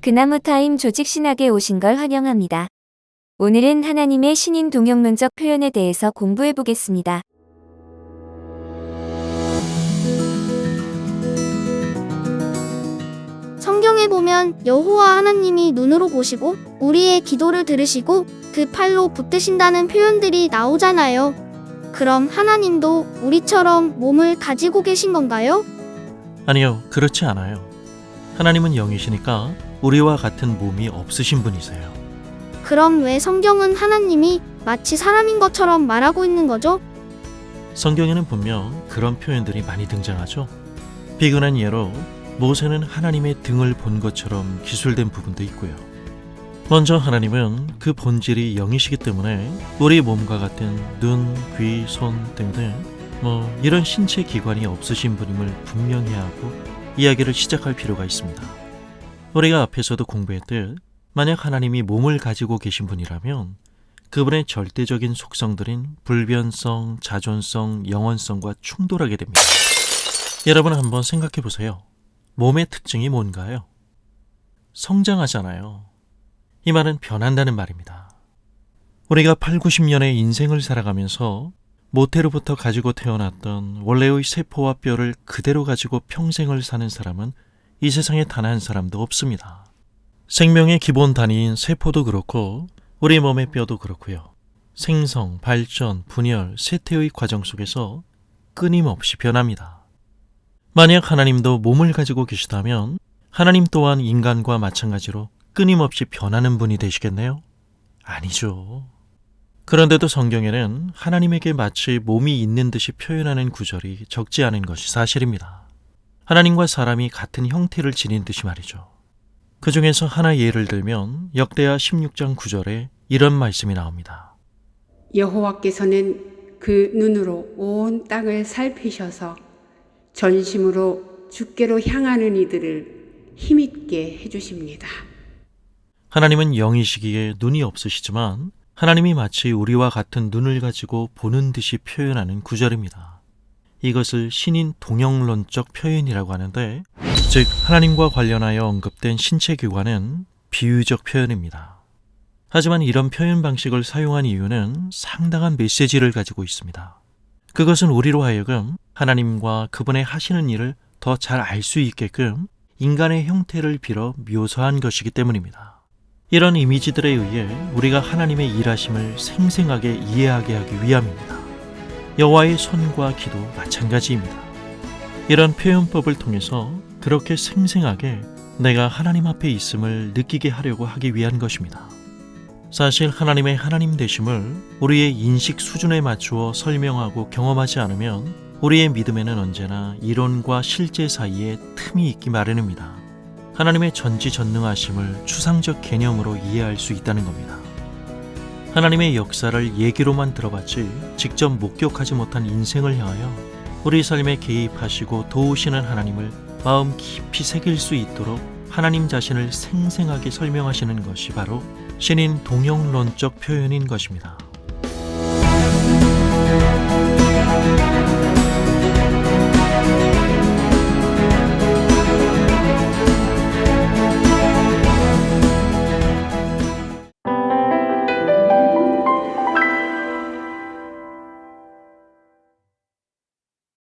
그나무 타임 조직 신학에 오신 걸 환영합니다. 오늘은 하나님의 신인 동영론적 표현에 대해서 공부해 보겠습니다. 성경에 보면 여호와 하나님이 눈으로 보시고 우리의 기도를 들으시고 그 팔로 붙드신다는 표현들이 나오잖아요. 그럼 하나님도 우리처럼 몸을 가지고 계신 건가요? 아니요, 그렇지 않아요. 하나님은 영이시니까 우리와 같은 몸이 없으신 분이세요. 그럼 왜 성경은 하나님이 마치 사람인 것처럼 말하고 있는 거죠? 성경에는 분명 그런 표현들이 많이 등장하죠. 비근한 예로 모세는 하나님의 등을 본 것처럼 기술된 부분도 있고요. 먼저 하나님은 그 본질이 영이시기 때문에 우리 몸과 같은 눈, 귀, 손 등등 이런 신체 기관이 없으신 분임을 분명히 하고 이야기를 시작할 필요가 있습니다. 우리가 앞에서도 공부했듯 만약 하나님이 몸을 가지고 계신 분이라면 그분의 절대적인 속성들인 불변성, 자존성, 영원성과 충돌하게 됩니다. 여러분 한번 생각해 보세요. 몸의 특징이 뭔가요? 성장하잖아요. 이 말은 변한다는 말입니다. 우리가 8, 90년의 인생을 살아가면서 모태로부터 가지고 태어났던 원래의 세포와 뼈를 그대로 가지고 평생을 사는 사람은 이 세상에 단 한 사람도 없습니다. 생명의 기본 단위인 세포도 그렇고 우리 몸의 뼈도 그렇고요. 생성, 발전, 분열, 쇠퇴의 과정 속에서 끊임없이 변합니다. 만약 하나님도 몸을 가지고 계시다면 하나님 또한 인간과 마찬가지로 끊임없이 변하는 분이 되시겠네요? 아니죠. 그런데도 성경에는 하나님에게 마치 몸이 있는 듯이 표현하는 구절이 적지 않은 것이 사실입니다. 하나님과 사람이 같은 형태를 지닌 듯이 말이죠. 그 중에서 하나 예를 들면 역대하 16장 9절에 이런 말씀이 나옵니다. 여호와께서는 그 눈으로 온 땅을 살피셔서 전심으로 주께로 향하는 이들을 힘있게 해주십니다. 하나님은 영이시기에 눈이 없으시지만 하나님이 마치 우리와 같은 눈을 가지고 보는 듯이 표현하는 구절입니다. 이것을 신인 동영론적 표현이라고 하는데, 즉 하나님과 관련하여 언급된 신체 기관은 비유적 표현입니다. 하지만 이런 표현 방식을 사용한 이유는 상당한 메시지를 가지고 있습니다. 그것은 우리로 하여금 하나님과 그분의 하시는 일을 더 잘 알 수 있게끔 인간의 형태를 빌어 묘사한 것이기 때문입니다. 이런 이미지들에 의해 우리가 하나님의 일하심을 생생하게 이해하게 하기 위함입니다. 여호와의 손과 기도 마찬가지입니다. 이런 표현법을 통해서 그렇게 생생하게 내가 하나님 앞에 있음을 느끼게 하려고 하기 위한 것입니다. 사실 하나님의 하나님 되심을 우리의 인식 수준에 맞추어 설명하고 경험하지 않으면 우리의 믿음에는 언제나 이론과 실제 사이에 틈이 있기 마련입니다. 하나님의 전지전능하심을 추상적 개념으로 이해할 수 있다는 겁니다. 하나님의 역사를 얘기로만 들어봤지 직접 목격하지 못한 인생을 향하여 우리 삶에 개입하시고 도우시는 하나님을 마음 깊이 새길 수 있도록 하나님 자신을 생생하게 설명하시는 것이 바로 신인 동영론적 표현인 것입니다.